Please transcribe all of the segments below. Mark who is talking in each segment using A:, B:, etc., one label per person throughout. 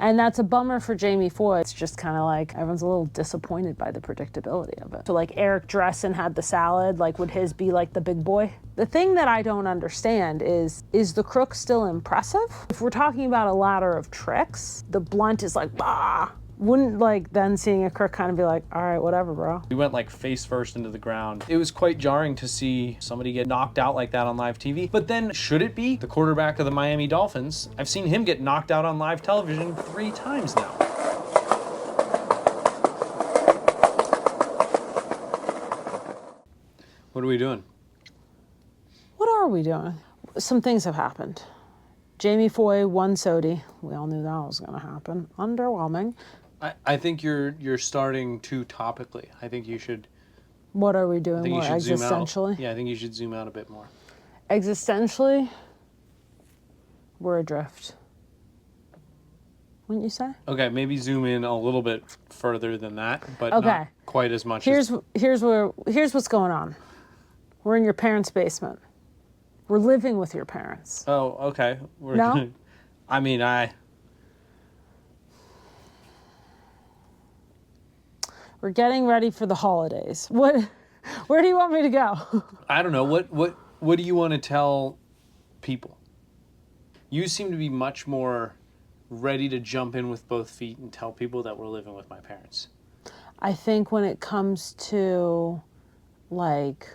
A: And that's a bummer for Jamie Foy. It's just kind of like everyone's a little disappointed by the predictability of it. So like Eric Dressen had the salad, like would his be like the big boy? The thing that I don't understand is the crook still impressive? If we're talking about a ladder of tricks, the blunt is like, bah! Wouldn't like then seeing a crook kind of be like, all right, whatever, bro.
B: We went like face first into the ground. It was quite jarring to see somebody get knocked out like that on live TV. But then should it be? The quarterback of the Miami Dolphins, I've seen him get knocked out on live television 3 times now. What are we doing?
A: What are we doing? Some things have happened. Jamie Foy won SOTY. We all knew that was going to happen. Underwhelming.
B: I think you're starting too topically. I think you should...
A: What are we doing more existentially?
B: Yeah, I think you should zoom out a bit more.
A: Existentially, we're adrift. Wouldn't you say?
B: Okay, maybe zoom in a little bit further than that, but
A: okay.
B: Not quite as much.
A: Here's what's going on. We're in your parents' basement. We're living with your parents.
B: Oh, okay.
A: No?
B: I mean,
A: We're getting ready for the holidays. Where do you want me to go?
B: I don't know. What do you want to tell people? You seem to be much more ready to jump in with both feet and tell people that we're living with my parents.
A: I think when it comes to, like,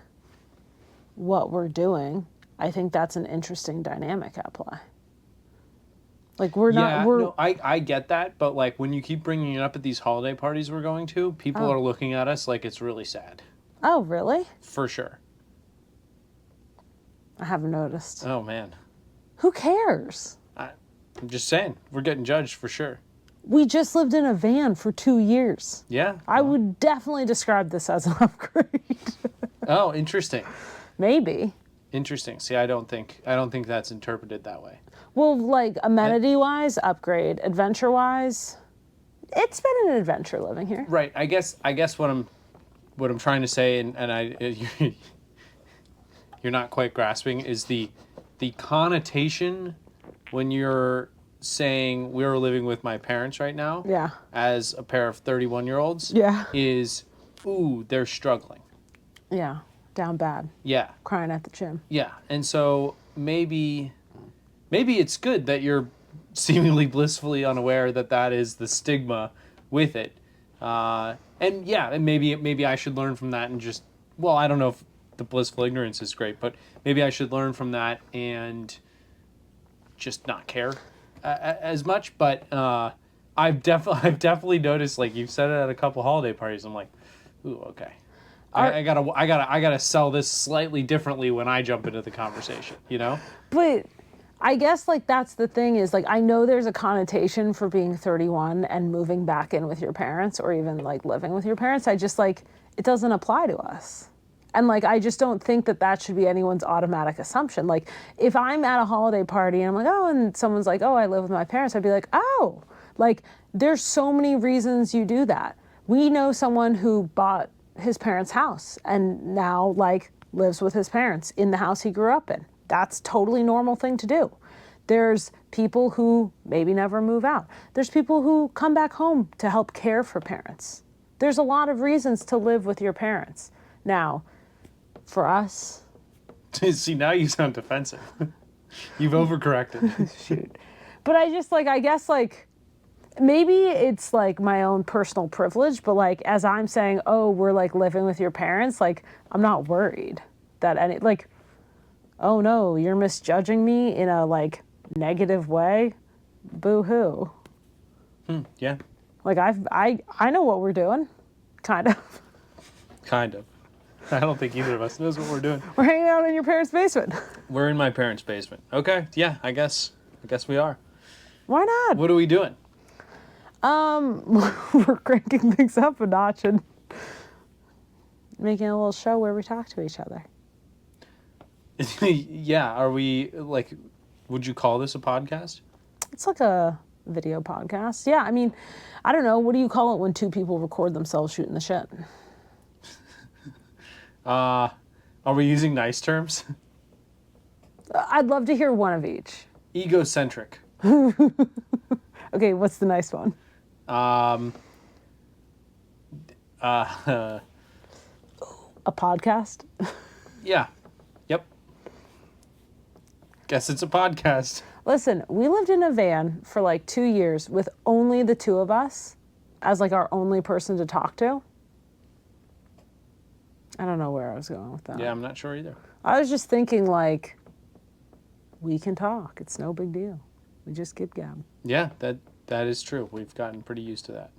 A: what we're doing, I think that's an interesting dynamic at play. Like,
B: I get that, but, like, when you keep bringing it up at these holiday parties we're going to, people are looking at us like it's really sad.
A: Oh, really?
B: For sure.
A: I haven't noticed.
B: Oh, man.
A: Who cares?
B: I'm just saying, we're getting judged for sure.
A: We just lived in a van for 2 years.
B: Yeah.
A: I would definitely describe this as an upgrade.
B: Oh, interesting.
A: Maybe.
B: Interesting. See, I don't think that's interpreted that way.
A: Well, like amenity-wise, upgrade. Adventure-wise, it's been an adventure living here.
B: Right. I guess what I'm trying to say, and you're not quite grasping, is the connotation when you're saying we're living with my parents right now.
A: Yeah.
B: As a pair of 31-year-olds.
A: Yeah.
B: Is, ooh, they're struggling.
A: Yeah. Down bad.
B: Yeah.
A: Crying at the gym.
B: Yeah. And so maybe it's good that you're seemingly blissfully unaware that is the stigma with it. And maybe I should learn from that and just, well, I don't know if the blissful ignorance is great, but maybe I should learn from that and just not care as much. But I've definitely noticed, like you've said it at a couple holiday parties, I'm like, ooh, okay. I gotta sell this slightly differently when I jump into the conversation, you know?
A: But I guess like that's the thing is like I know there's a connotation for being 31 and moving back in with your parents or even like living with your parents. I just like it doesn't apply to us. And like I just don't think that should be anyone's automatic assumption. Like if I'm at a holiday party and I'm like, oh, and someone's like, oh, I live with my parents, I'd be like, oh, like there's so many reasons you do that. We know someone who bought his parents' house and now like lives with his parents in the house he grew up in. That's totally normal thing to do. There's people who maybe never move out. There's people who come back home to help care for parents. There's a lot of reasons to live with your parents. Now, for us...
B: See, now you sound defensive. You've overcorrected.
A: Shoot. But I just like, I guess like, maybe it's like my own personal privilege, but like as I'm saying, oh, we're like living with your parents, like I'm not worried that any, like, oh no, you're misjudging me in a like negative way. Boo-hoo.
B: Yeah.
A: Like I know what we're doing. Kind of.
B: Kind of. I don't think either of us knows what we're doing.
A: We're hanging out in your parents' basement.
B: We're in my parents' basement. Okay. Yeah, I guess we are.
A: Why not?
B: What are we doing?
A: We're cranking things up a notch and making a little show where we talk to each other.
B: Yeah, are we, like, would you call this a podcast?
A: It's like a video podcast. Yeah, I mean, I don't know. What do you call it when two people record themselves shooting the shit?
B: Are we using nice terms?
A: I'd love to hear one of each.
B: Egocentric.
A: Okay, what's the nice one?
B: A
A: podcast?
B: Yeah. Yep. Guess it's a podcast.
A: Listen, we lived in a van for like 2 years with only the two of us as like our only person to talk to. I don't know where I was going with that.
B: Yeah, I'm not sure either.
A: I was just thinking like, we can talk. It's no big deal. We just gibgab.
B: Yeah, that is true. We've gotten pretty used to that.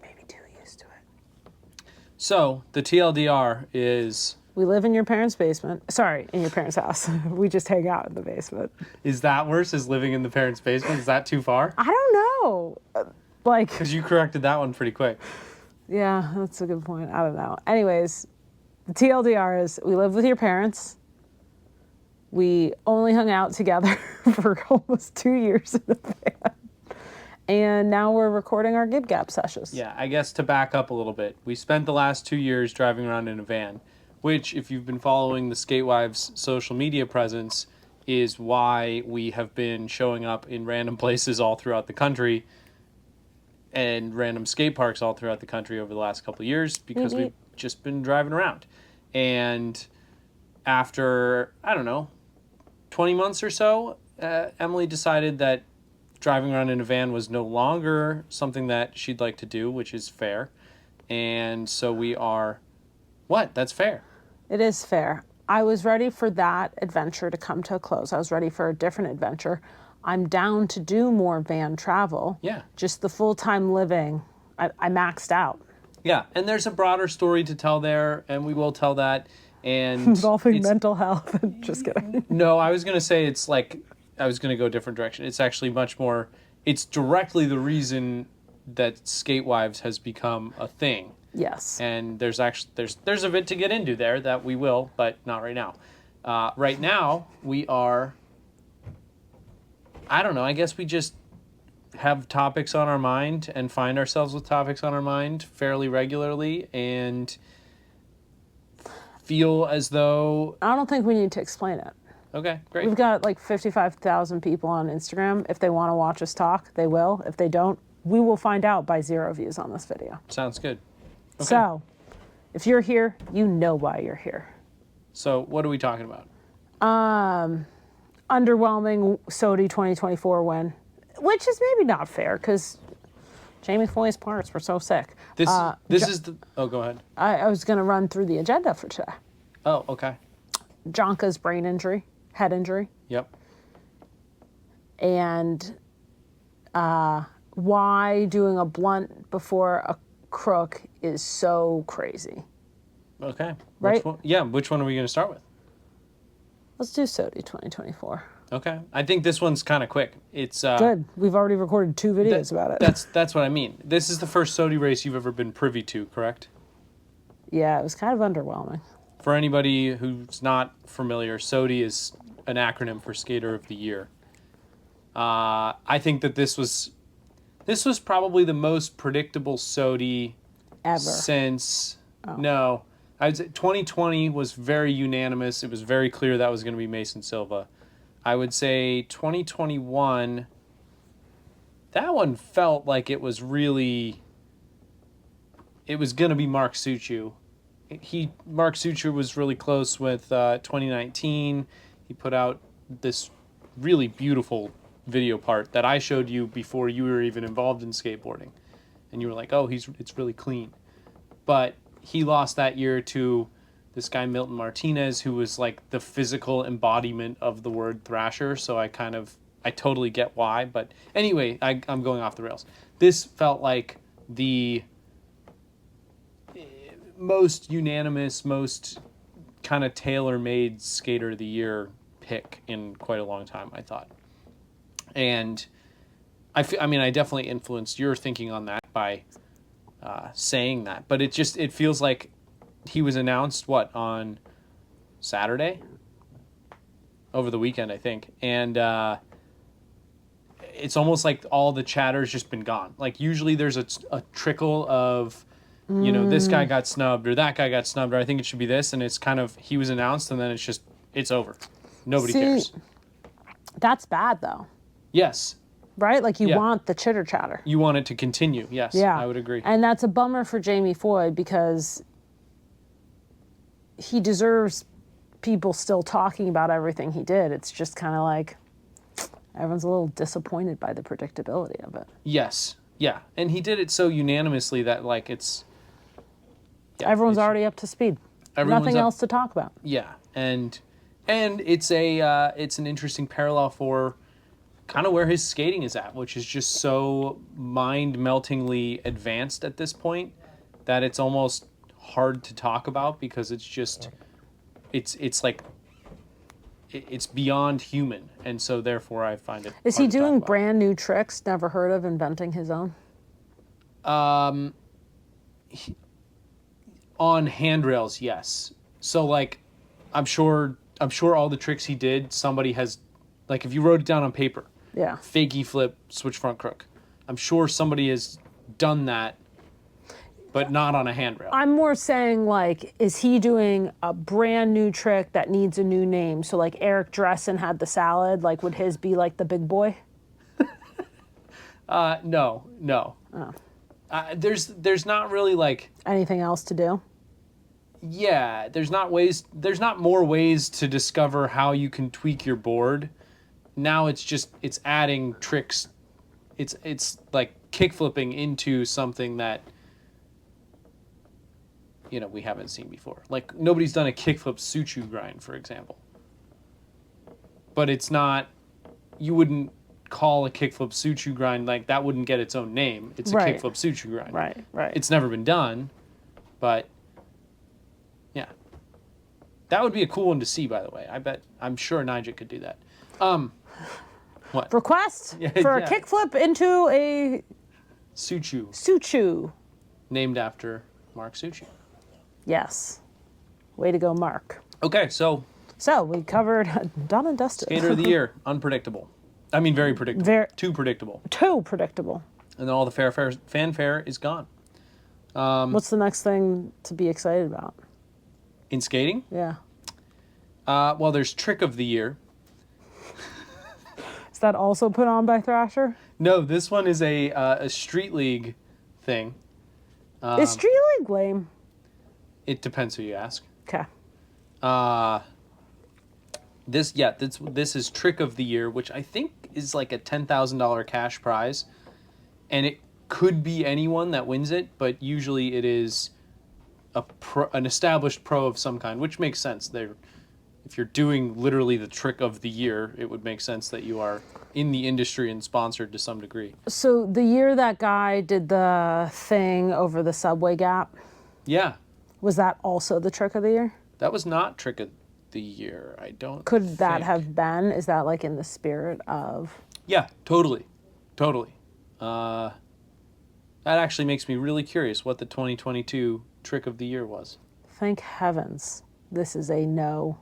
A: Maybe too used to it.
B: So the TLDR is...
A: We live in your parents' basement. Sorry, in your parents' house. We just hang out in the basement.
B: Is that worse? Is living in the parents' basement? Is that too far?
A: I don't know. Like...
B: Because you corrected that one pretty quick.
A: Yeah, that's a good point. I don't know. Anyways, the TLDR is we live with your parents. We only hung out together for almost 2 years in the van. And now we're recording our gibgab sessions.
B: Yeah, I guess to back up a little bit, we spent the last 2 years driving around in a van, which, if you've been following the Skatewives social media presence, is why we have been showing up in random places all throughout the country and random skate parks all throughout the country over the last couple of years because we've just been driving around. And after, I don't know, 20 months or so, Emily decided that driving around in a van was no longer something that she'd like to do, which is fair. And so we are... What? That's fair.
A: It is fair. I was ready for that adventure to come to a close. I was ready for a different adventure. I'm down to do more van travel.
B: Yeah.
A: Just the full-time living, I maxed out.
B: Yeah, and there's a broader story to tell there, and we will tell that. And
A: involving mental health. Just kidding.
B: No, I was going to say it's like, I was going to go a different direction. It's actually much more, it's directly the reason that Skatewives has become a thing.
A: Yes.
B: And there's a bit to get into there that we will, but not right now. Right now, we are, I don't know, I guess we just have topics on our mind and find ourselves with topics on our mind fairly regularly and feel as though...
A: I don't think we need to explain it.
B: Okay, great.
A: We've got like 55,000 people on Instagram. If they want to watch us talk, they will. If they don't, we will find out by 0 views on this video.
B: Sounds good. Okay.
A: So, if you're here, you know why you're here.
B: So, what are we talking about?
A: Underwhelming SOTY 2024 win, which is maybe not fair because Jamie Foy's parts were so sick.
B: This is the... Oh, go ahead.
A: I was going to run through the agenda for today.
B: Oh, okay.
A: Jhanka's brain injury, head injury.
B: Yep.
A: And why doing a blunt before a crook is so crazy.
B: Okay.
A: Right?
B: Which one are we going to start with?
A: Let's do SOTY 2024.
B: Okay. I think this one's kind of quick. It's
A: good. We've already recorded 2 videos about it.
B: That's what I mean. This is the first SOTY race you've ever been privy to, correct?
A: Yeah, it was kind of underwhelming.
B: For anybody who's not familiar, SOTY is an acronym for Skater of the Year. I think that this was probably the most predictable SOTY
A: ever
B: since... Oh. No. I'd say 2020 was very unanimous. It was very clear that was going to be Mason Silva. I would say 2021, that one felt like it was going to be Mark Suciu. Mark Suciu was really close with 2019. He put out this really beautiful video part that I showed you before you were even involved in skateboarding. And you were like, oh, it's really clean. But he lost that year to this guy, Milton Martinez, who was like the physical embodiment of the word thrasher. So I totally get why. But anyway, I'm going off the rails. This felt like the most unanimous, most kind of tailor-made Skater of the Year pick in quite a long time, I thought. And I definitely influenced your thinking on that by saying that. But it feels like he was announced, on Saturday? Over the weekend, I think. And it's almost like all the chatter's just been gone. Like, usually there's a trickle of, this guy got snubbed or that guy got snubbed or I think it should be this. And it's kind of, he was announced and then it's over. Nobody cares.
A: That's bad, though.
B: Yes.
A: right? Like you
B: Yeah.
A: want the chitter chatter.
B: You want it to continue. Yes,
A: Yeah.
B: I would agree.
A: And that's a bummer for Jamie Foy because he deserves people still talking about everything he did. It's just kind of like everyone's a little disappointed by the predictability of it.
B: Yes. Yeah. And he did it so unanimously that like it's... Yeah,
A: Everyone's already up to speed. Nothing else to talk about.
B: Yeah. And it's an interesting parallel for kind of where his skating is at, which is just so mind-meltingly advanced at this point that it's almost hard to talk about because it's just it's like it's beyond human, and so therefore I find it.
A: Is he doing brand new tricks? Never heard of, inventing his own?
B: On handrails, yes. So like, I'm sure all the tricks he did, somebody has, like if you wrote it down on paper,
A: Yeah.
B: fakie flip, switch front crook. I'm sure somebody has done that, but not on a handrail.
A: I'm more saying, like, is he doing a brand new trick that needs a new name? So, like, Eric Dressen had the salad. Like, would his be like the big boy?
B: No.
A: Oh.
B: There's not really like...
A: Anything else to do?
B: Yeah, there's not more ways to discover how you can tweak your board. Now it's adding tricks. It's like kick flipping into something that we haven't seen before. Like nobody's done a kickflip suchu grind, for example. But it's not, you wouldn't call a kickflip suchu grind, like that wouldn't get its own name. It's a
A: Right.
B: kickflip suchu grind.
A: Right.
B: It's never been done, but yeah. That would be a cool one to see, by the way. I'm sure Nigel could do that. What?
A: Request for a kickflip into a suchu.
B: Named after Mark Suchu.
A: Yes. Way to go, Mark.
B: Okay, so
A: we covered done and dusted.
B: Skater of the Year, unpredictable. I mean, very predictable. Too predictable.
A: Too predictable.
B: And then all the fanfare is gone.
A: What's the next thing to be excited about?
B: In skating?
A: Yeah.
B: Well, there's Trick of the Year.
A: Is that also put on by Thrasher?
B: No, this one is a Street League thing.
A: Is Street League lame?
B: It depends who you ask.
A: Okay.
B: This is Trick of the Year, which I think is like a $10,000 cash prize, and it could be anyone that wins it, but usually it is an established pro of some kind, which makes sense. If you're doing literally the Trick of the Year, it would make sense that you are in the industry and sponsored to some degree.
A: So the year that guy did the thing over the subway gap,
B: Yeah,
A: was that also the Trick of the Year?
B: that was not Trick of the Year. I don't.
A: Could that
B: think.
A: have been? Is that like in the spirit of?
B: Yeah, totally. That actually makes me really curious what the 2022 Trick of the Year was.
A: Thank heavens, this is a no.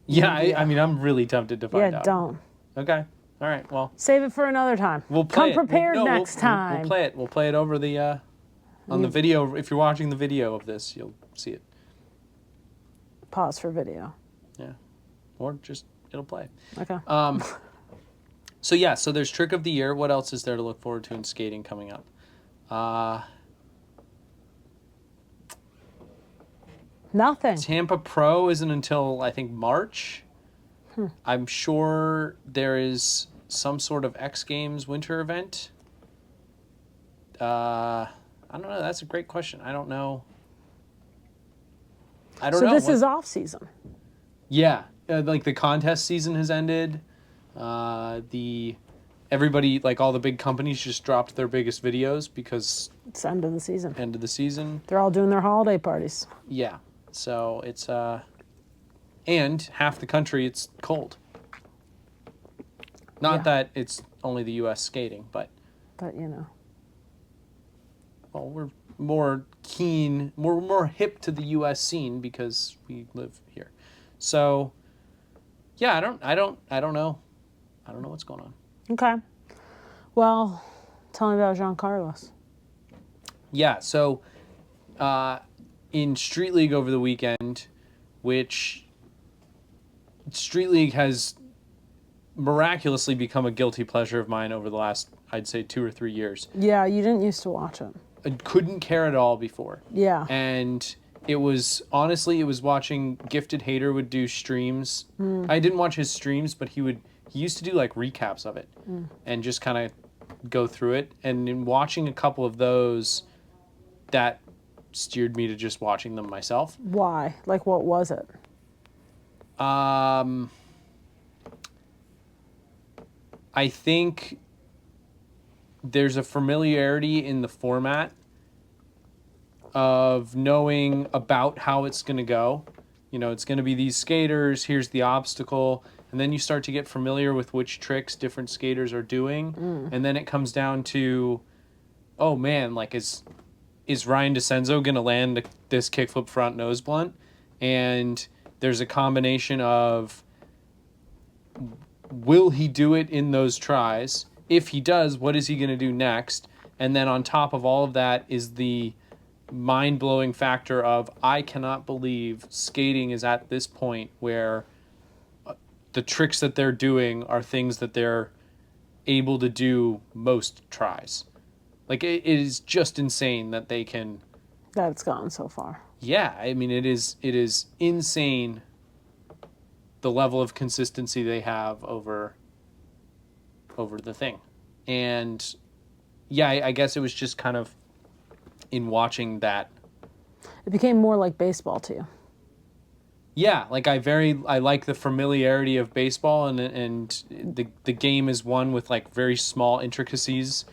B: Yeah, I mean, I'm really tempted to find out.
A: Yeah, don't.
B: Okay. All right. Well,
A: Save it for another time.
B: we'll play
A: Come prepared
B: We'll
A: next time.
B: We'll play it. We'll play it over the on the video. If you're watching the video of this, you'll see it.
A: Pause for video.
B: Yeah, or just it'll play.
A: Okay.
B: So there's Trick of the Year. What else is there to look forward to in skating coming up?
A: Nothing.
B: Tampa Pro isn't until I think March. I'm sure there is some sort of X Games winter event. I don't know. That's a great question. I don't know.
A: So this is off season.
B: Yeah, like the contest season has ended. Everybody, like all the big companies, just dropped their biggest videos because
A: It's the end of the season.
B: end of the season.
A: They're all doing their holiday parties.
B: Yeah, so it's and half the country it's cold. Not
A: Yeah.
B: that it's only the U.S. skating, but
A: But
B: well, we're more keen, more hip to the U.S. scene because we live here. So yeah, I don't know. I don't know what's going on.
A: Okay. Well, tell me about Jhancarlos.
B: Yeah, so in Street League over the weekend, which Street League has miraculously become a guilty pleasure of mine over the last, I'd say, 2 or 3 years.
A: Yeah, you didn't used to watch it.
B: I couldn't care at all before.
A: Yeah.
B: And it was watching Gifted Hater would do streams. I didn't watch his streams, but he used to do like recaps of it and just kind of go through it. And in watching a couple of those, that steered me to just watching them myself.
A: Why? Like, what was it?
B: I think there's a familiarity in the format of knowing about how it's going to go. You know, it's going to be these skaters, here's the obstacle, and then you start to get familiar with which tricks different skaters are doing. And then it comes down to, oh man, like is Ryan DeCenzo going to land this kickflip front nose blunt? And there's a combination of, will he do it in those tries? If he does, what is he going to do next? And then on top of all of that is the mind-blowing factor of, I cannot believe skating is at this point where the tricks that they're doing are things that they're able to do most tries. Like, it is just insane that they can...
A: That it's gone so far.
B: Yeah, I mean, it is insane the level of consistency they have over the thing. And yeah, I guess it was just kind of in watching that.
A: It became more like baseball to you.
B: Yeah, like I like the familiarity of baseball, and the game is one with like very small intricacies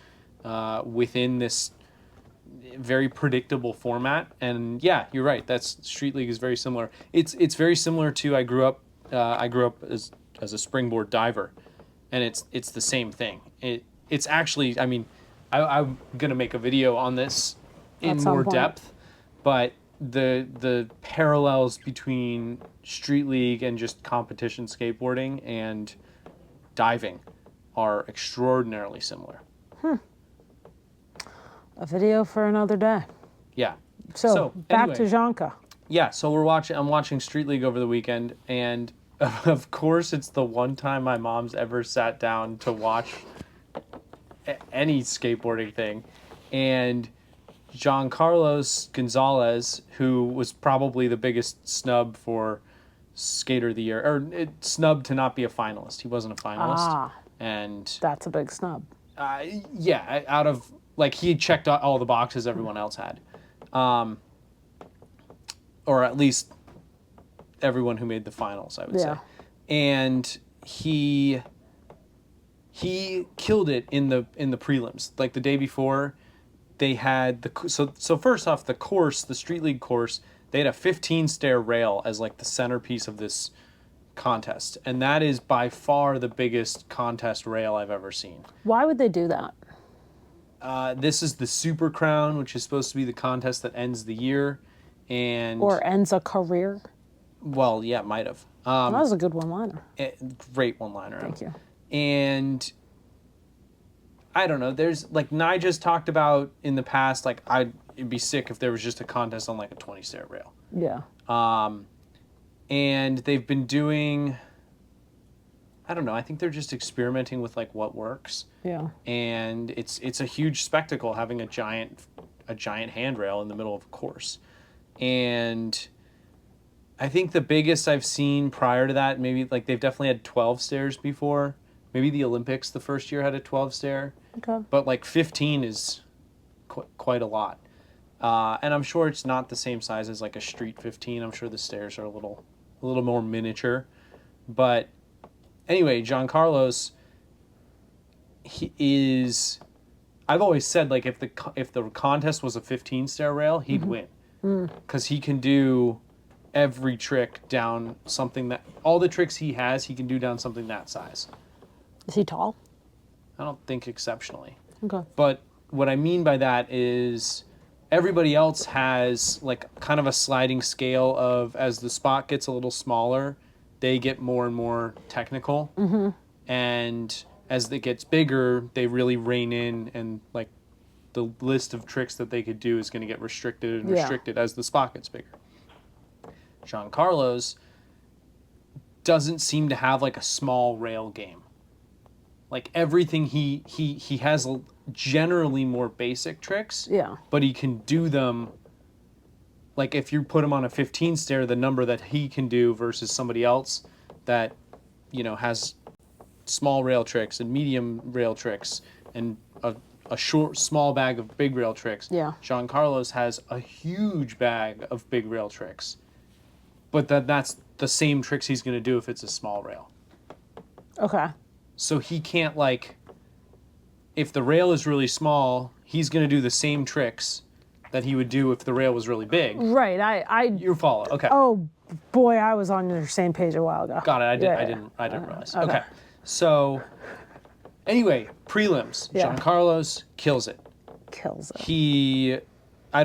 B: within this very predictable format. And yeah, you're right. That's Street League is very similar. It's very similar to I grew up as a springboard diver, and it's the same thing. It's actually, I mean, I'm gonna make a video on this in more depth, but the parallels between Street League and just competition skateboarding and diving are extraordinarily similar.
A: A video for another day.
B: Yeah.
A: So back
B: anyway,
A: to Jhanka.
B: Yeah, so I'm watching Street League over the weekend, and of course it's the one time my mom's ever sat down to watch any skateboarding thing. And Jhancarlos Gonzalez, who was probably the biggest snub for Skater of the Year, or snub to not be a finalist. He wasn't a finalist. And
A: that's a big snub.
B: Yeah, out of, like, he checked all the boxes everyone else had. Or at least everyone who made the finals, I would say. And he killed it in the prelims. Like the day before, they had so first off, the Street League course, they had a 15-stair rail as like the centerpiece of this contest, and that is by far the biggest contest rail I've ever seen.
A: Why would they do that?
B: This is the Supercrown, which is supposed to be the contest that ends the year, or
A: ends a career.
B: Well, yeah, it might have.
A: That was a good one-liner.
B: Great one-liner.
A: Thank you.
B: And I don't know. There's like Nigel's talked about in the past. Like it'd be sick if there was just a contest on like a 20-stair rail.
A: Yeah.
B: And they've been doing. I don't know. I think they're just experimenting with like what works.
A: Yeah.
B: And it's a huge spectacle having a giant handrail in the middle of a course. And I think the biggest I've seen prior to that, maybe like they've definitely had 12 stairs before. Maybe the Olympics the first year had a 12 stair.
A: Okay.
B: But like 15 is quite a lot. And I'm sure it's not the same size as like a street 15. I'm sure the stairs are a little more miniature. But anyway, Jhancarlos, he is. I've always said like if the contest was a 15-stair rail, he'd win, because he can do every trick down something that all the tricks he has, he can do down something that size.
A: Is he tall?
B: I don't think exceptionally.
A: Okay.
B: But what I mean by that is everybody else has like kind of a sliding scale of, as the spot gets a little smaller, they get more and more technical. Mm-hmm. And as it gets bigger, they really rein in, and like the list of tricks that they could do is going to get restricted as the spot gets bigger. Jhancarlos doesn't seem to have like a small rail game. Like everything he has generally more basic tricks.
A: Yeah.
B: But he can do them. Like if you put him on a 15 stair, the number that he can do versus somebody else that, has small rail tricks and medium rail tricks and a small bag of big rail tricks.
A: Yeah.
B: Jhancarlos has a huge bag of big rail tricks. But that's the same tricks he's going to do if it's a small rail.
A: Okay.
B: So he can't if the rail is really small, he's going to do the same tricks that he would do if the rail was really big.
A: Right.
B: You follow. Okay.
A: Oh boy, I was on your same page a while ago.
B: Got it. I didn't realize. Okay. So anyway, prelims.
A: Yeah.
B: Jhancarlos kills it.
A: Kills it.
B: I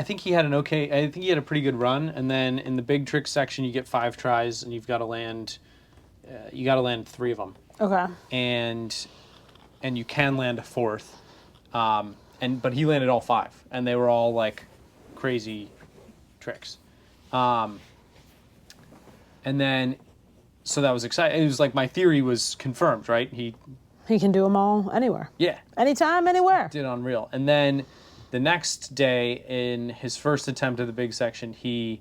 B: think he had a pretty good run, and then in the big trick section you get 5 tries and you've got to land 3 of them.
A: Okay.
B: And you can land a 4th. But he landed all 5, and they were all like crazy tricks. And then, so that was exciting. It was like my theory was confirmed, right? He
A: can do them all anywhere.
B: Yeah.
A: Anytime, anywhere.
B: Did unreal. And then the next day in his first attempt at the big section, he,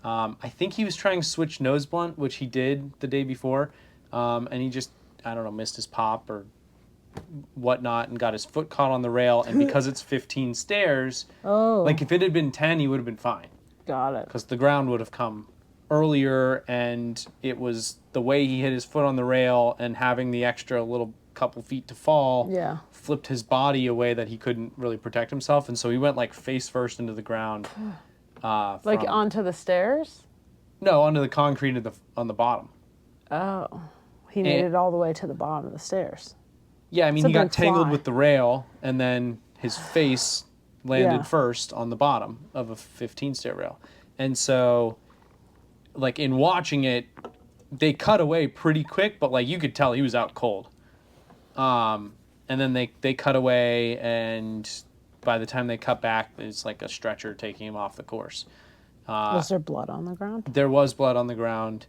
B: I think he was trying to switch nose blunt, which he did the day before. And he just, I don't know, missed his pop or whatnot and got his foot caught on the rail. And because it's 15 stairs, like if it had been 10, he would have been fine.
A: Got it.
B: Because the ground would have come earlier, and it was the way he hit his foot on the rail and having the extra little couple feet to fall flipped his body away that he couldn't really protect himself, and so he went like face first into the ground.
A: Onto the stairs?
B: No, onto the concrete on the bottom.
A: Oh. He made it all the way to the bottom of the stairs.
B: Yeah, I mean, he got tangled with the rail, and then his face landed first on the bottom of a 15-stair rail. And so, like, in watching it, they cut away pretty quick, but, like, you could tell he was out cold. And then they cut away, and by the time they cut back, it's like a stretcher taking him off the course.
A: Was there blood on the ground?
B: There was blood on the ground.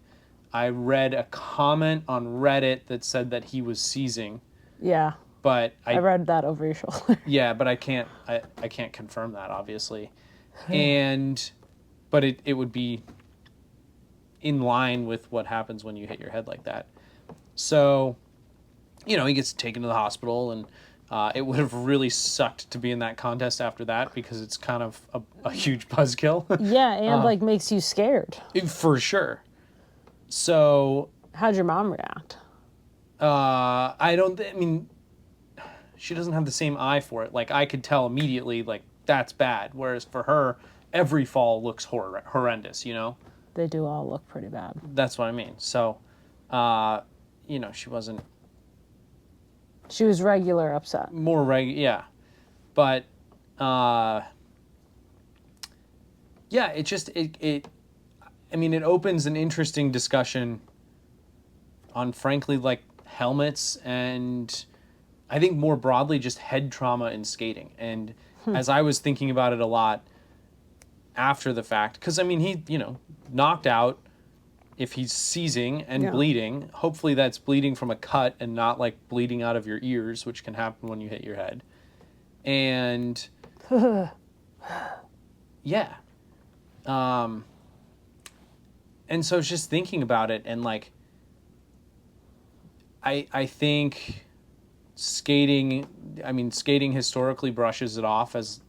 B: I read a comment on Reddit that said that he was seizing.
A: Yeah.
B: But
A: I read that over your shoulder.
B: Yeah, but I can't confirm that, obviously. But it would be in line with what happens when you hit your head like that. So, he gets taken to the hospital, and it would have really sucked to be in that contest after that because it's kind of a huge buzzkill.
A: Yeah, and makes you scared.
B: For sure. So...
A: How'd your mom react?
B: She doesn't have the same eye for it. Like, I could tell immediately, like, that's bad. Whereas for her, every fall looks horrendous,
A: They do all look pretty bad.
B: That's what I mean. So, she wasn't...
A: She was regular upset.
B: Yeah. But, it opens an interesting discussion on, frankly, like, helmets and I think more broadly just head trauma in skating. And as I was thinking about it a lot after the fact, because he knocked out. If he's seizing and bleeding, hopefully that's bleeding from a cut and not like bleeding out of your ears, which can happen when you hit your head. And yeah. And so I was just thinking about it, and like I think skating historically brushes it off as,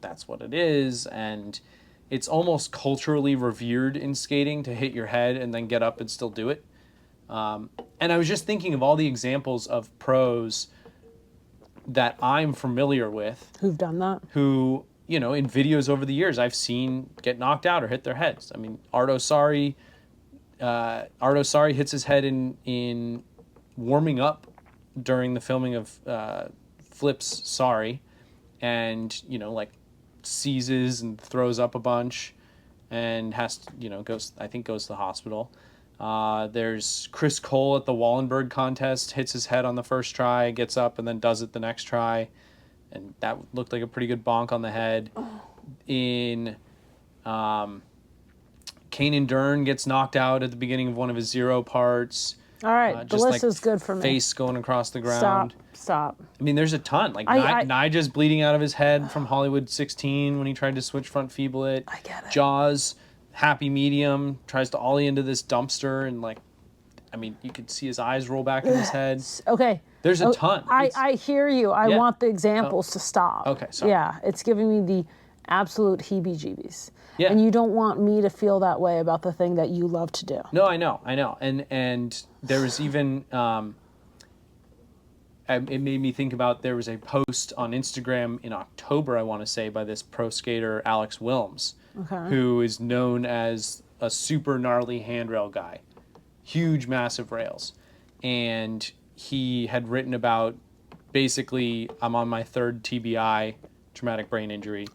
B: that's what it is, and it's almost culturally revered in skating to hit your head and then get up and still do it. And I was just thinking of all the examples of pros that I'm familiar with.
A: Who've done that?
B: Who, in videos over the years, I've seen get knocked out or hit their heads. Ardo Sari hits his head in warming up during the filming of Flips Sorry, and, seizes and throws up a bunch and has to, goes to the hospital. There's Chris Cole at the Wallenberg contest, hits his head on the first try, gets up and then does it the next try, and that looked like a pretty good bonk on the head. In Kanan Dern gets knocked out at the beginning of one of his zero parts.
A: All right, the
B: just
A: list is good for me.
B: Face going across the ground.
A: Stop.
B: I mean, there's a ton. Like Nigel's bleeding out of his head from Hollywood 16 when he tried to switch front feeble it.
A: I get it.
B: Jaws, happy medium, tries to ollie into this dumpster and I mean, you could see his eyes roll back in his head.
A: Okay.
B: There's a ton.
A: I hear you. I want the examples to stop.
B: Okay, sorry.
A: Yeah, it's giving me the absolute heebie-jeebies.
B: Yeah.
A: And you don't want me to feel that way about the thing that you love to do.
B: No, I know. And there was even, it made me think about, there was a post on Instagram in October, I want to say, by this pro skater, Alex Wilms, who is known as a super gnarly handrail guy. Huge, massive rails. And he had written about, basically, I'm on my third TBI, traumatic brain injury,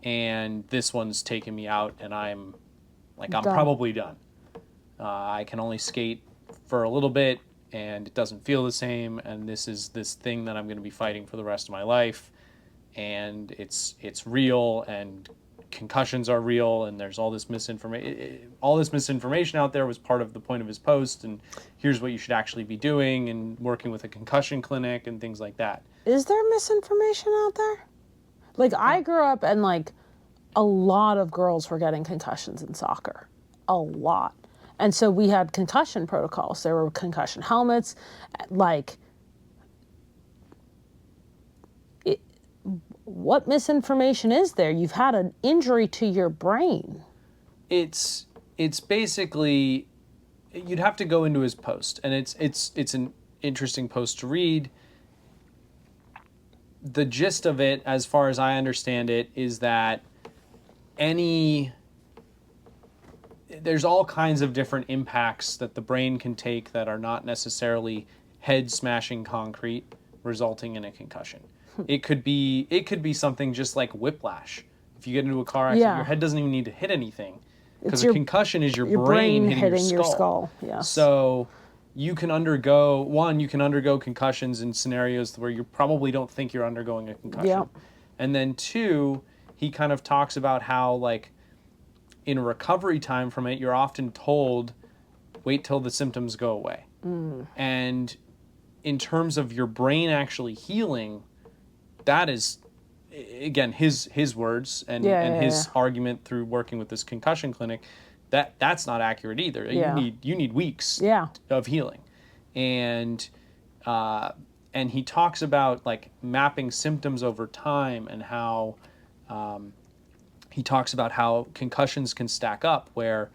B: and this one's taken me out, and I'm probably done. I can only skate for a little bit, and it doesn't feel the same, and this is this thing that I'm going to be fighting for the rest of my life, and it's real, and concussions are real, and there's all this misinformation. All this misinformation out there was part of the point of his post, and here's what you should actually be doing, and working with a concussion clinic and things like that.
A: Is there misinformation out there? Like, I grew up and, a lot of girls were getting concussions in soccer. A lot. And so we had concussion protocols. There were concussion helmets. What misinformation is there? You've had an injury to your brain.
B: It's basically, you'd have to go into his post, and it's an interesting post to read. The gist of it, as far as I understand it, is that there's all kinds of different impacts that the brain can take that are not necessarily head smashing concrete, resulting in a concussion. It could be something just like whiplash. If you get into a car accident, your head doesn't even need to hit anything, because a concussion is your brain hitting your skull.
A: Yes.
B: So you can undergo concussions in scenarios where you probably don't think you're undergoing a concussion.
A: Yep.
B: And then two, he kind of talks about how, in recovery time from it, you're often told, wait till the symptoms go away. And in terms of your brain actually healing, that is, again, his words and his argument through working with this concussion clinic, that's not accurate either.
A: Yeah.
B: You need weeks of healing. And he talks about mapping symptoms over time, and how he talks about how concussions can stack up, where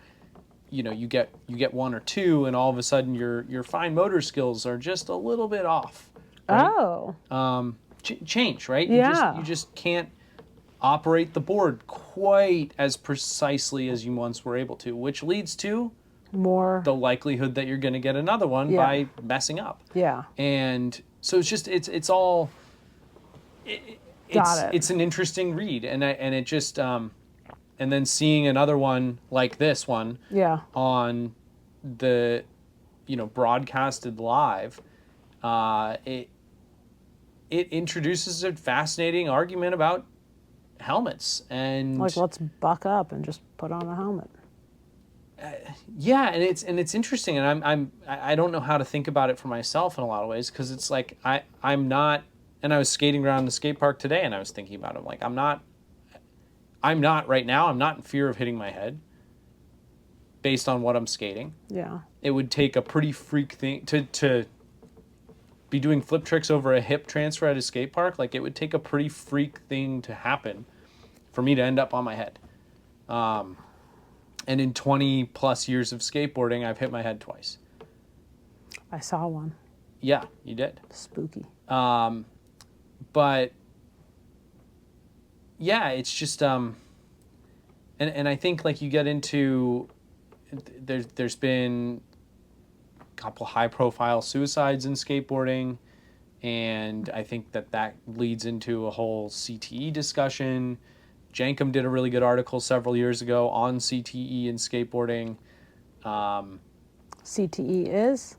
B: you get one or two, and all of a sudden your fine motor skills are just a little bit off. Right?
A: Oh.
B: Change, right?
A: Yeah.
B: You just can't operate the board quite as precisely as you once were able to, which leads to
A: more
B: the likelihood that you're going to get another one by messing up.
A: Yeah.
B: And so it's just it's all it's an interesting read, and it just and then seeing another one like this one on the broadcasted live, it introduces a fascinating argument about helmets, and
A: let's buck up and just put on a helmet.
B: And it's interesting, and I don't know how to think about it for myself in a lot of ways, because it's I'm not, and I was skating around the skate park today, and I was thinking about it, I'm not right now, I'm not in fear of hitting my head based on what I'm skating.
A: Yeah.
B: It would take a pretty freak thing to be doing flip tricks over a hip transfer at a skate park. It would take a pretty freak thing to happen for me to end up on my head. And in 20 plus years of skateboarding, I've hit my head twice.
A: I saw one.
B: Yeah, you did.
A: Spooky.
B: But yeah, it's just, and I think you get into, there's been couple high-profile suicides in skateboarding, and I think that leads into a whole CTE discussion. Jhanka did a really good article several years ago on CTE and skateboarding.
A: CTE is?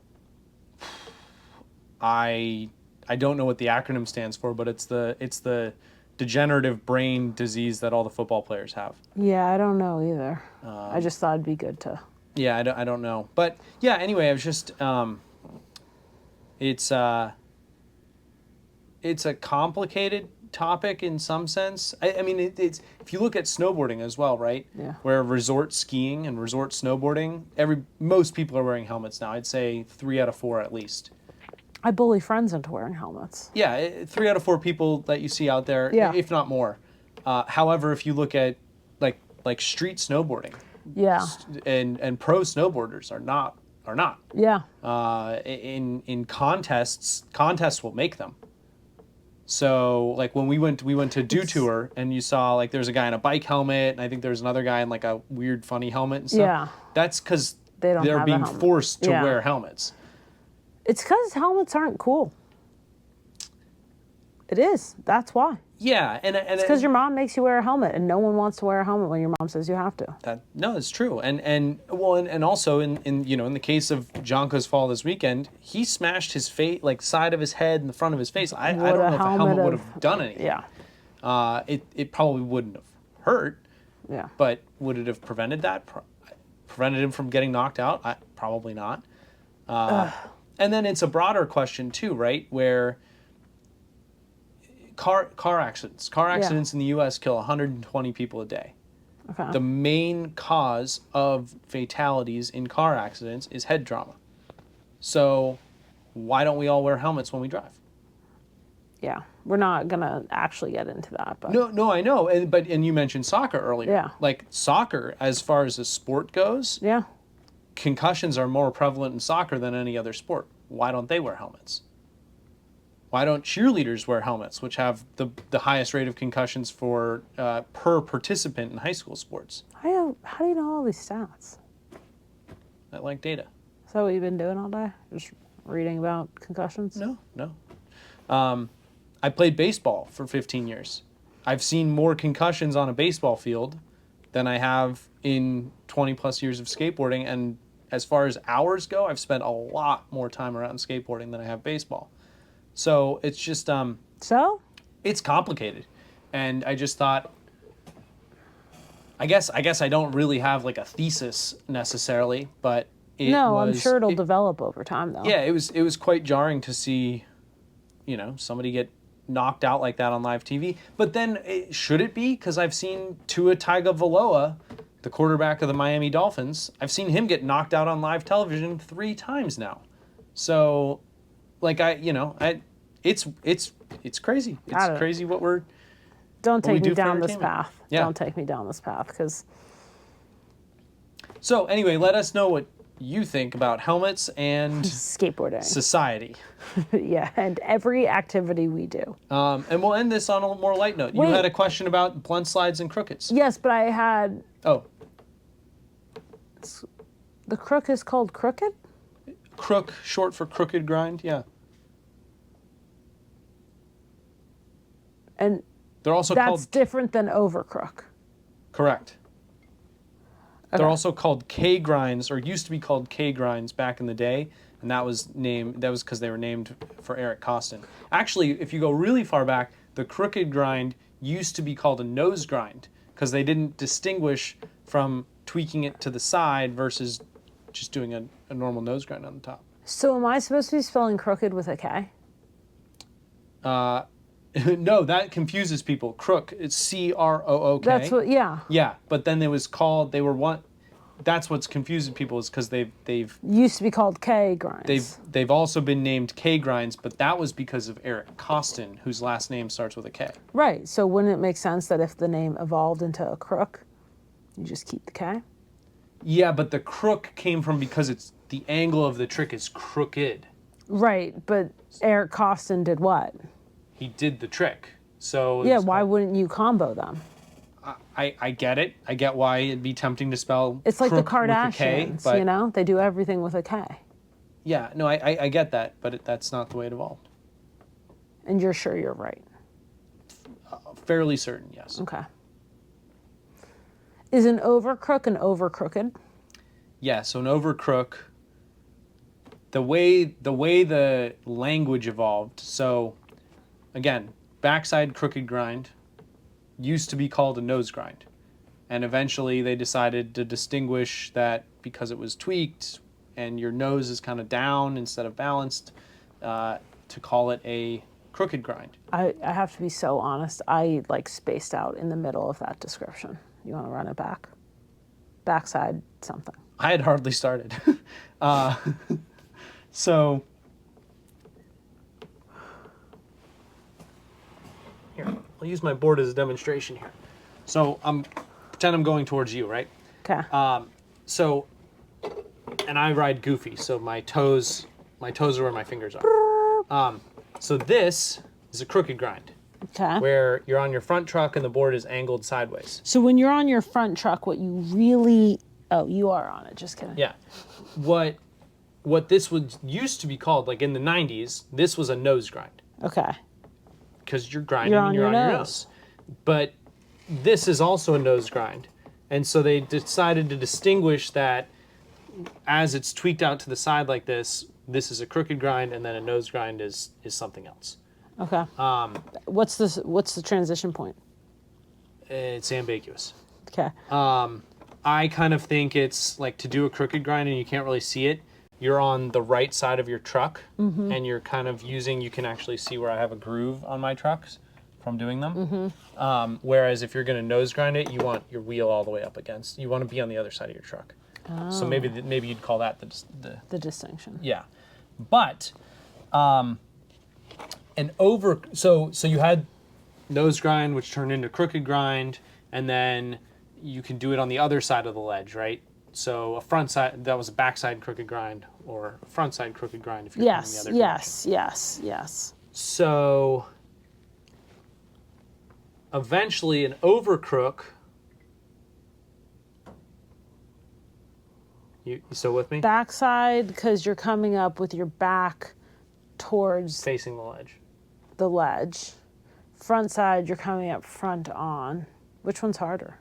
B: I don't know what the acronym stands for, but it's the degenerative brain disease that all the football players have.
A: Yeah, I don't know either. I just thought it'd be good to.
B: Yeah, I don't know. But yeah, anyway, I was just it's a complicated topic in some sense. I mean, it's if you look at snowboarding as well, right?
A: Yeah.
B: Where resort skiing and resort snowboarding, most people are wearing helmets now. I'd say 3 out of 4 at least.
A: I bully friends into wearing helmets.
B: Yeah, 3 out of 4 people that you see out there,
A: Yeah.
B: if not more. However, if you look at like street snowboarding,
A: Yeah.
B: and pro snowboarders are not.
A: Yeah.
B: In contests will make them. So like when we went to Do Tour and you saw like there's a guy in a bike helmet and I think there's another guy in like a weird funny helmet and stuff.
A: Yeah.
B: That's because
A: They don't
B: they're
A: have a
B: being
A: helmet.
B: forced to
A: Yeah.
B: wear helmets.
A: It's because helmets aren't cool. It is. That's why.
B: Yeah, and
A: It's because your mom makes you wear a helmet, and no one wants to wear a helmet when your mom says you have to.
B: No, it's true, and also in the case of Jhanka's fall this weekend, he smashed his face, like side of his head and the front of his face. I don't know if a helmet would have done anything.
A: Yeah.
B: It probably wouldn't have hurt.
A: Yeah.
B: But would it have prevented that? Prevented him from getting knocked out? Probably not. And then it's a broader question too, right? Where car accidents in the U.S. kill 120 people a day.
A: Okay.
B: The main cause of fatalities in car accidents is head trauma. So why don't we all wear helmets when we drive?
A: Yeah. We're not gonna actually get into that, but
B: No, I know. And you mentioned soccer earlier.
A: Yeah.
B: Like soccer, as far as the sport goes,
A: yeah.
B: concussions are more prevalent in soccer than any other sport. Why don't they wear helmets? Why don't cheerleaders wear helmets, which have the highest rate of concussions for per participant in high school sports?
A: How do you know all these stats?
B: I like data.
A: Is that what you've been doing all day? Just reading about concussions?
B: No. I played baseball for 15 years. I've seen more concussions on a baseball field than I have in 20 plus years of skateboarding. And as far as hours go, I've spent a lot more time around skateboarding than I have baseball. So it's just,
A: So?
B: it's complicated. And I just thought, I guess I don't really have like a thesis necessarily, but
A: I'm sure it'll develop over time though.
B: Yeah, it was quite jarring to see, somebody get knocked out like that on live TV. But then, should it be? Because I've seen Tua Tagovailoa, the quarterback of the Miami Dolphins, I've seen him get knocked out on live television 3 times now. So, like it's crazy. It's crazy what we're.
A: Don't take me down this
B: entertainment.
A: path.
B: Yeah.
A: Don't take me down this path because.
B: So anyway, let us know what you think about helmets and
A: skateboarding.
B: society.
A: Yeah, and every activity we do.
B: And we'll end this on a more light note.
A: Wait.
B: You had a question about Bluntslides and crookeds.
A: Yes, but I had.
B: Oh,
A: The crook is called crooked?
B: crook, short for crooked grind. Yeah,
A: And
B: they're also
A: that's
B: called
A: different than overcrook.
B: correct.
A: Okay.
B: They're also called K grinds, or used to be called K grinds back in the day, and that was because they were named for Eric Costin. Actually, if you go really far back, the crooked grind used to be called a nose grind because they didn't distinguish from tweaking it to the side versus just doing a normal nose grind on the top.
A: So am I supposed to be spelling crooked with a K?
B: No, that confuses people. Crook, it's CROOK.
A: That's what, yeah.
B: Yeah, but then that's what's confusing people is because they've
A: Used to be called K grinds.
B: they've also been named K grinds, but that was because of Eric Costin, whose last name starts with a K.
A: Right, so wouldn't it make sense that if the name evolved into a crook, you just keep the K?
B: Yeah, but the crook came from because it's the angle of the trick is crooked.
A: Right, but Eric Costin did what?
B: He did the trick. So
A: Yeah, why wouldn't you combo them?
B: I get it. I get why it'd be tempting to spell
A: It's like the
B: crook with a K,
A: Kardashians,
B: but
A: They do everything with a K.
B: yeah, no, I get that, but that's not the way it evolved.
A: And you're sure you're right.
B: Fairly certain, yes.
A: Okay. Is an overcrook an overcrooked?
B: Yeah, so an overcrook, the way the language evolved, so again, backside crooked grind used to be called a nose grind. And eventually they decided to distinguish that because it was tweaked and your nose is kind of down instead of balanced, to call it a crooked grind.
A: I have to be so honest. I like spaced out in the middle of that description. You want to run it back? Backside something.
B: I had hardly started. So here, I'll use my board as a demonstration here. So pretend I'm going towards you, right?
A: Okay.
B: And I ride goofy, so my toes are where my fingers are. So this is a crooked grind,
A: Okay.
B: where you're on your front truck and the board is angled sideways.
A: So when you're on your front truck, what you really... Oh, you are on it. Just kidding.
B: Yeah. What this used to be called, like in the 90s, this was a nose grind.
A: Okay.
B: Because you're grinding and you're on your nose. But this is also a nose grind. And so they decided to distinguish that as it's tweaked out to the side like this is a crooked grind, and then a nose grind is something else.
A: Okay. What's the transition point?
B: It's ambiguous.
A: Okay.
B: I kind of think it's like to do a crooked grind and you can't really see it. You're on the right side of your truck, and you're kind of you can actually see where I have a groove on my trucks from doing them. Whereas if you're going to nose grind it, you want your wheel all the way up against. You want to be on the other side of your truck. Oh. So maybe you'd call that the
A: distinction.
B: Yeah, but so you had nose grind, which turned into crooked grind, and then you can do it on the other side of the ledge, right? So a front side, that was a backside crooked grind, or a front side crooked grind if you're going the other direction. Yes. So eventually an overcrook, you still with me?
A: Backside, because you're coming up with your back towards
B: Facing the ledge.
A: the ledge. Front side, you're coming up front on. Which one's harder?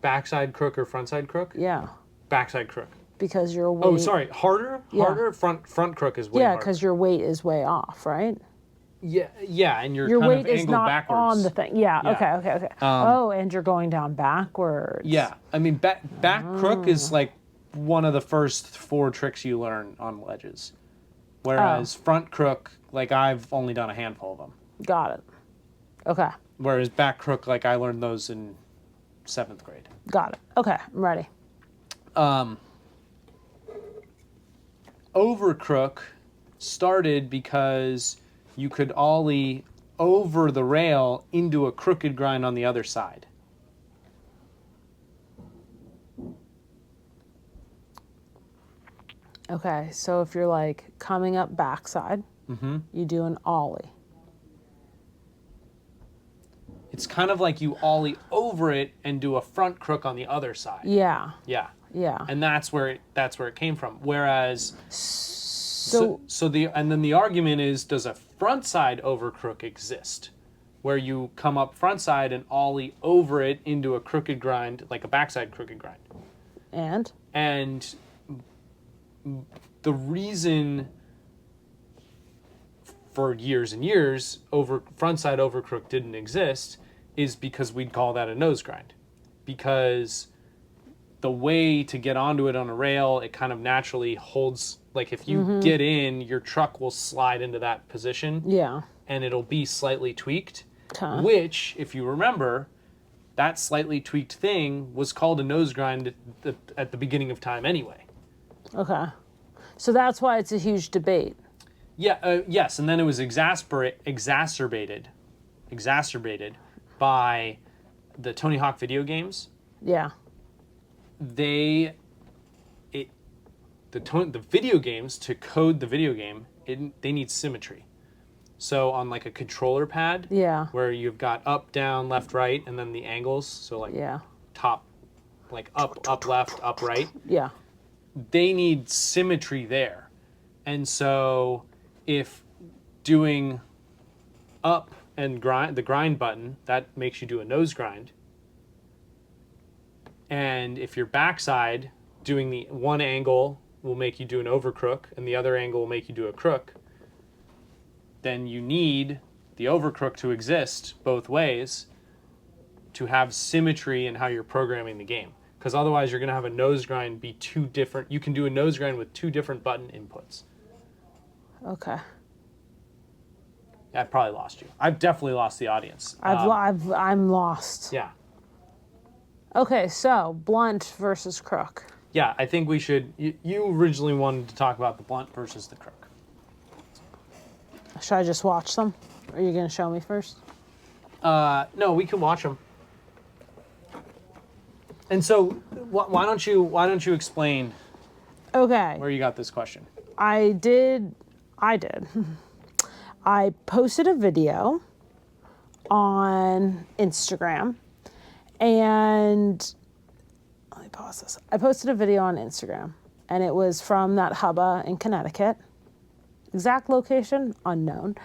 B: Backside crook or frontside crook?
A: Yeah,
B: Backside crook.
A: because your weight...
B: Oh, sorry. Harder?
A: Yeah.
B: Harder? Front crook is way harder.
A: Yeah, because your weight is way off, right?
B: Yeah, and you're
A: Your
B: kind
A: weight
B: of
A: is
B: angled
A: not
B: backwards.
A: on the thing. Yeah,
B: Yeah.
A: okay. And you're going down backwards.
B: Yeah, I mean, back crook is like one of the first 4 tricks you learn on ledges. Whereas front crook, like I've only done a handful of them.
A: Got it. Okay,
B: Whereas back crook, like I learned those in 7th grade.
A: got it. Okay, I'm ready.
B: Overcrook started because you could ollie over the rail into a crooked grind on the other side.
A: Okay, so if you're like coming up backside, you do an ollie.
B: It's kind of like you ollie over it and do a front crook on the other side.
A: Yeah.
B: Yeah.
A: Yeah.
B: And that's where it came from. Whereas
A: So
B: then the argument is, does a front side overcrook exist? Where you come up front side and ollie over it into a crooked grind, like a backside crooked grind. And the reason for years and years frontside overcrook didn't exist is because we'd call that a nose grind. Because the way to get onto it on a rail, it kind of naturally holds, like if you get in, your truck will slide into that position.
A: yeah.
B: And it'll be slightly tweaked.
A: Okay.
B: Which, if you remember, that slightly tweaked thing was called a nose grind at the beginning of time anyway.
A: Okay. So that's why it's a huge debate.
B: Yeah, yes, and then it was exacerbated by the Tony Hawk video games.
A: Yeah.
B: The video games, to code the video game, they need symmetry. So on like a controller pad,
A: Yeah.
B: where you've got up, down, left, right, and then the angles, so like
A: Yeah.
B: top, like up, left, up, right.
A: Yeah.
B: They need symmetry there. And so if doing up and the grind button, that makes you do a nose grind. And if your backside, doing the one angle will make you do an overcrook and the other angle will make you do a crook, then you need the overcrook to exist both ways to have symmetry in how you're programming the game. Because otherwise you're going to have a nose grind be 2 different. You can do a nose grind with 2 different button inputs.
A: Okay.
B: I've probably lost you. I've definitely lost the audience.
A: I'm lost.
B: Yeah.
A: Okay, so blunt versus crook.
B: Yeah, I think we should... You originally wanted to talk about the blunt versus the crook.
A: Should I just watch them? Or are you going to show me first?
B: No, we can watch them. And so, why don't you explain
A: Okay.
B: where you got this question?
A: I did. I posted a video on Instagram, and let me pause this. I posted a video on Instagram, and it was from that hubba in Connecticut. Exact location, unknown.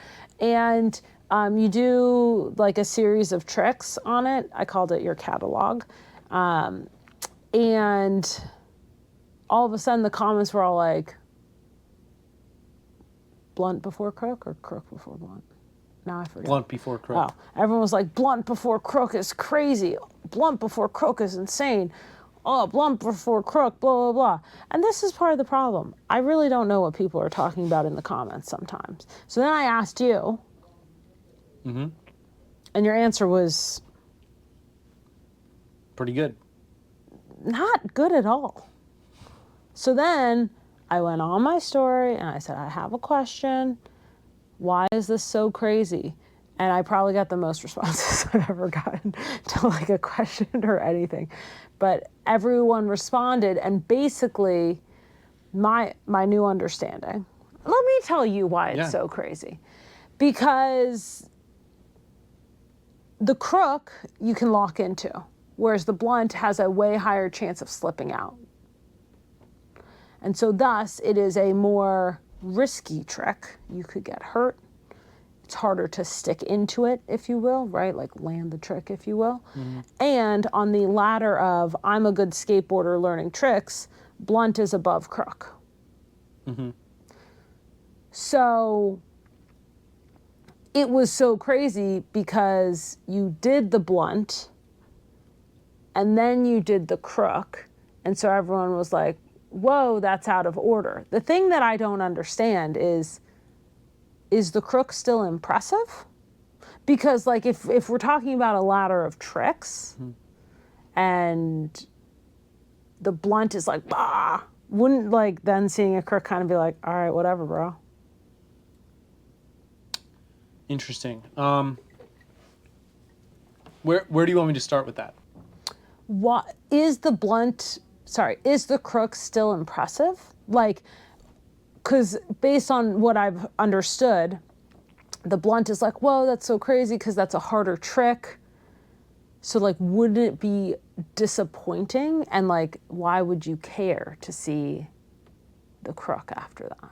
A: And you do like a series of tricks on it. I called it your catalog. And all of a sudden the comments were all like, blunt before crook or crook before blunt? Now I forget.
B: Blunt before crook.
A: Oh, everyone was like, blunt before crook is crazy. Blunt before crook is insane. Oh, blunt before crook, blah, blah, blah. And this is part of the problem. I really don't know what people are talking about in the comments sometimes. So then I asked you, and your answer was...
B: pretty good.
A: Not good at all. So then I went on my story and I said, I have a question. Why is this so crazy? And I probably got the most responses I've ever gotten to like a question or anything. But everyone responded, and basically my new understanding. Let me tell you why it's so crazy. Because the crook you can lock into, whereas the blunt has a way higher chance of slipping out. And so thus, it is a more risky trick. You could get hurt. It's harder to stick into it, if you will, right? Like land the trick, if you will. And on the ladder of I'm a good skateboarder learning tricks, blunt is above crook. So it was so crazy because you did the blunt and then you did the crook. And so everyone was like, whoa, that's out of order. The thing that I don't understand is the crook still impressive? Because like if we're talking about a ladder of tricks and the blunt is like, bah, wouldn't like then seeing a crook kind of be like, all right, whatever, bro?
B: Interesting. Where do you want me to start with that?
A: What is the blunt? Sorry, is the crook still impressive? Like, because based on what I've understood, the blunt is like, whoa, that's so crazy because that's a harder trick. So like, wouldn't it be disappointing? And like, why would you care to see the crook after that?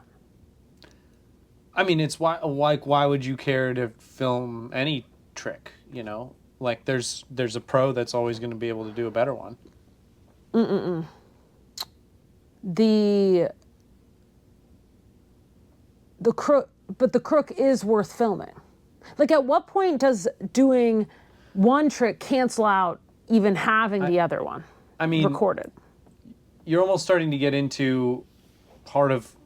B: I mean, it's why would you care to film any trick, you know? Like there's a pro that's always going to be able to do a better one.
A: The crook, but the crook is worth filming. Like at what point does doing one trick cancel out even having the other one recorded?
B: You're almost starting to get into part of,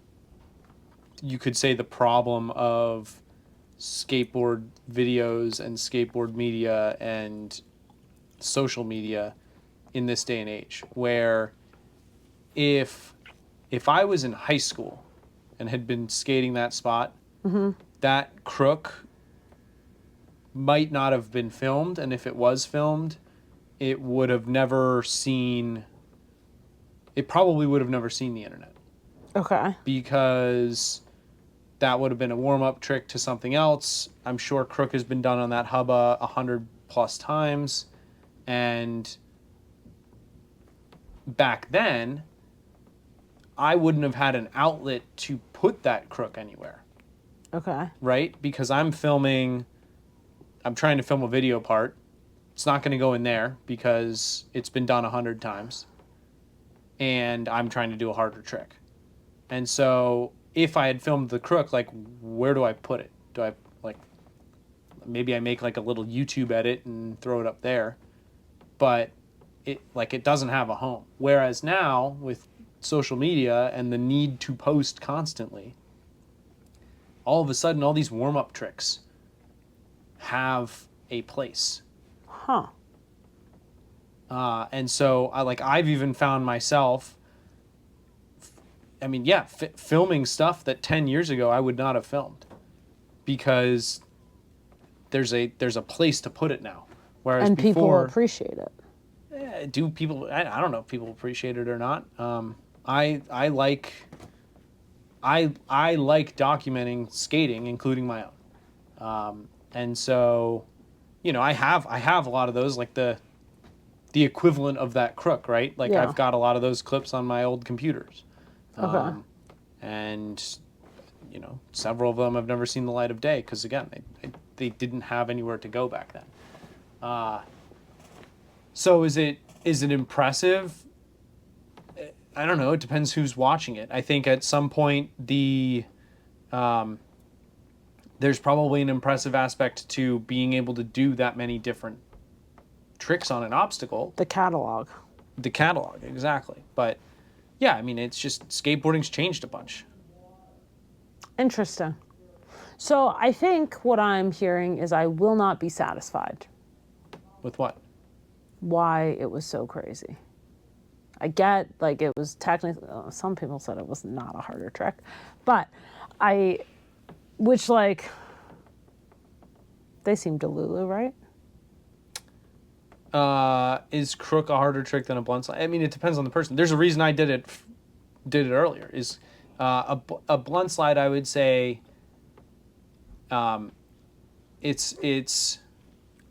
B: you could say, the problem of skateboard videos and skateboard media and social media in this day and age, where if I was in high school and had been skating that spot, that crook might not have been filmed, and if it was filmed, it probably would have never seen the internet.
A: Okay.
B: Because that would have been a warm-up trick to something else. I'm sure crook has been done on that hubba 100+ times, and back then, I wouldn't have had an outlet to put that crook anywhere.
A: Okay.
B: Right? Because I'm trying to film a video part. It's not going to go in there because it's been done 100 times. And I'm trying to do a harder trick. And so if I had filmed the crook, like, where do I put it? Do I, like, maybe I make like a little YouTube edit and throw it up there. But it doesn't have a home. Whereas now with social media and the need to post constantly, all of a sudden, all these warm-up tricks have a place.
A: Huh.
B: And so I've even found myself, I mean, yeah, filming stuff that 10 years ago I would not have filmed, because there's a place to put it now. Whereas
A: and
B: before,
A: people appreciate it.
B: do people? I don't know if people appreciate it or not. I like documenting skating, including my own. And so, you know, I have a lot of those, like the equivalent of that crook, right? Like
A: Yeah.
B: I've got a lot of those clips on my old computers.
A: Okay.
B: And, you know, several of them have never seen the light of day because, again, they didn't have anywhere to go back then. So is it impressive? I don't know. It depends who's watching it. I think at some point there's probably an impressive aspect to being able to do that many different tricks on an obstacle.
A: The catalog.
B: The catalog, exactly. But yeah, I mean, it's just skateboarding's changed a bunch.
A: Interesting. So I think what I'm hearing is I will not be satisfied.
B: With what?
A: Why it was so crazy. I get, like, it was technically, some people said it was not a harder trick, but which, like, they seem delulu, right?
B: Is crook a harder trick than a blunt slide? I mean, it depends on the person. There's a reason I did it earlier. Is a blunt slide, I would say, it's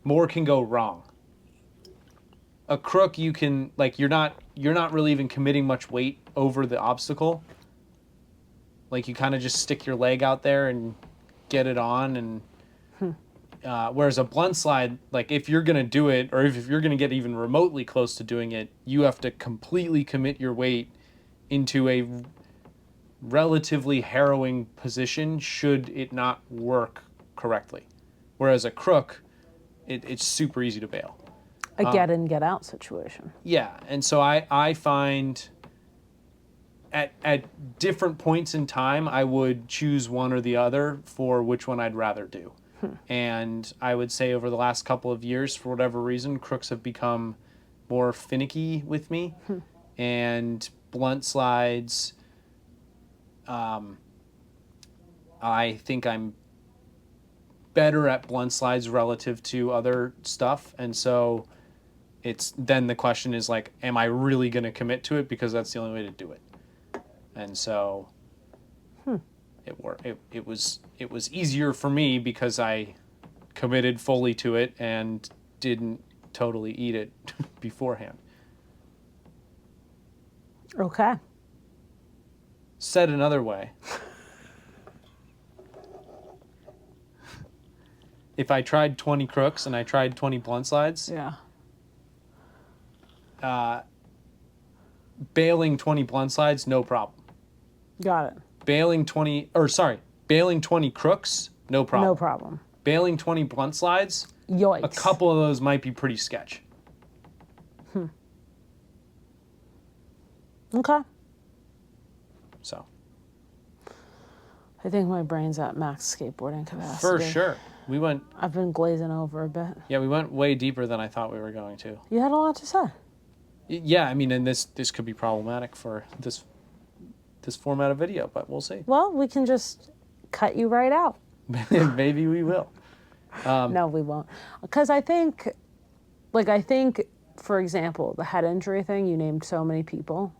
B: more can go wrong. A crook, you can, like, you're not really even committing much weight over the obstacle. Like, you kind of just stick your leg out there and get it on, and whereas a blunt slide, like, if you're gonna do it, or if you're gonna get even remotely close to doing it, you have to completely commit your weight into a relatively harrowing position should it not work correctly. Whereas a crook, it's super easy to bail.
A: A get in, get out situation.
B: Yeah, and so I find at different points in time, I would choose one or the other for which one I'd rather do. And I would say over the last couple of years, for whatever reason, crooks have become more finicky with me. And blunt slides, I think I'm better at blunt slides relative to other stuff. And so then the question is, like, am I really going to commit to it? Because that's the only way to do it. And so it was easier for me because I committed fully to it and didn't totally eat it beforehand.
A: Okay.
B: Said another way, if I tried 20 crooks and I tried 20 blunt slides,
A: Yeah.
B: Bailing 20 blunt slides, no problem.
A: Got it.
B: Bailing 20 crooks, no problem.
A: No problem.
B: Bailing 20 blunt slides,
A: Yikes.
B: a couple of those might be pretty sketch.
A: Okay.
B: So.
A: I think my brain's at max skateboarding capacity.
B: For sure.
A: I've been glazing over a bit.
B: Yeah, we went way deeper than I thought we were going to.
A: You had a lot to say.
B: Yeah, I mean, and this could be problematic for this format of video, but we'll see.
A: Well, we can just cut you right out.
B: Maybe we will.
A: No, we won't. Because I think, for example, the head injury thing, you named so many people.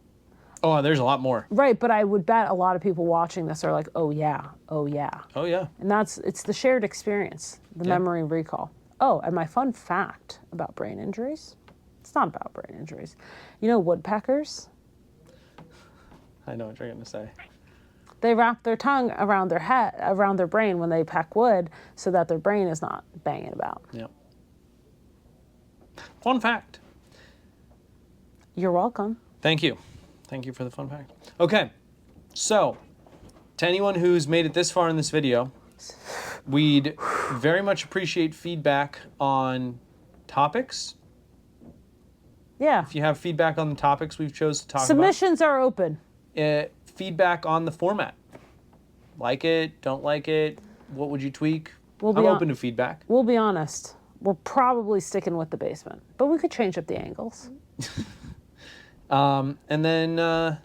B: Oh, there's a lot more.
A: Right, but I would bet a lot of people watching this are like, oh yeah, oh yeah.
B: Oh yeah.
A: And it's the shared experience, the memory recall. Oh, and my fun fact about brain injuries, it's not about brain injuries. You know woodpeckers?
B: I know what you're going to say.
A: They wrap their tongue around their brain when they peck wood so that their brain is not banging about.
B: Yep. Fun fact.
A: You're welcome.
B: Thank you. Thank you for the fun fact. Okay, so to anyone who's made it this far in this video, we'd very much appreciate feedback on topics.
A: Yeah.
B: If you have feedback on the topics we've chose to talk
A: Submissions are open.
B: about. Feedback on the format. Like it? Don't like it? What would you tweak?
A: We'll
B: I'm
A: be
B: open to feedback.
A: We'll be honest. We're probably sticking with the basement, but we could change up the angles.
B: And then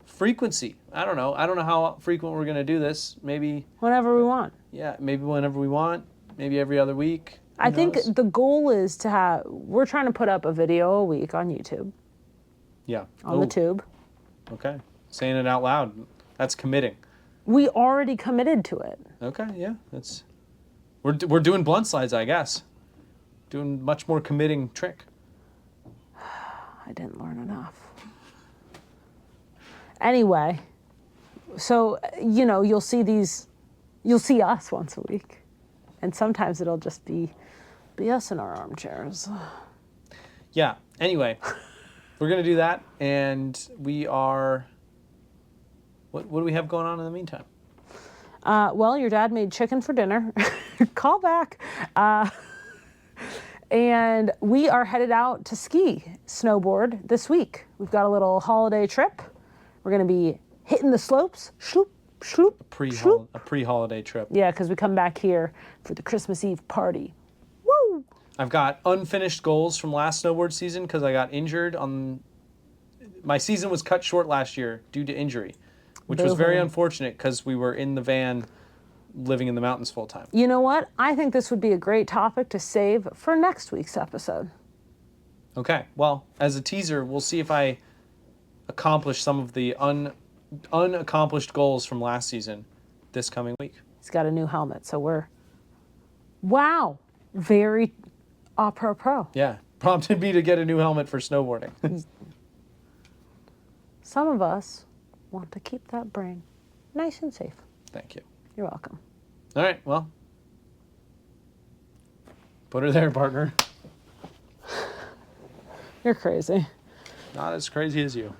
B: frequency. I don't know how frequent we're going to do this. Maybe
A: Whenever we want.
B: Yeah, maybe whenever we want. Maybe every other week. Who
A: I think
B: knows?
A: the goal is we're trying to put up a video a week on YouTube.
B: Yeah.
A: On the
B: Ooh,
A: tube.
B: Okay. Saying it out loud. That's committing.
A: We already committed to it.
B: Okay, yeah. We're doing blunt slides, I guess. Doing much more committing trick.
A: I didn't learn enough. Anyway, so, you'll see us once a week. And sometimes it'll just be us in our armchairs.
B: Yeah. Anyway, we're going to do that. And we are... What do we have going on in the meantime?
A: Well, your dad made chicken for dinner. Call back. And we are headed out to snowboard this week. We've got a little holiday trip. We're going to be hitting the slopes. Shloop, shloop, shloop.
B: A pre-holiday trip.
A: Yeah, because we come back here for the Christmas Eve party. Woo!
B: I've got unfinished goals from last snowboard season because I got injured my season was cut short last year due to injury, which was very unfortunate because we were in the van living in the mountains full time.
A: You know what? I think this would be a great topic to save for next week's episode.
B: Okay, well, as a teaser, we'll see if I accomplish some of the unaccomplished goals from last season this coming week.
A: He's got a new helmet, so wow, very pro.
B: Yeah, prompted me to get a new helmet for snowboarding.
A: Some of us want to keep that brain nice and safe.
B: Thank you.
A: You're welcome.
B: All right, well, put her there, partner.
A: You're crazy.
B: Not as crazy as you.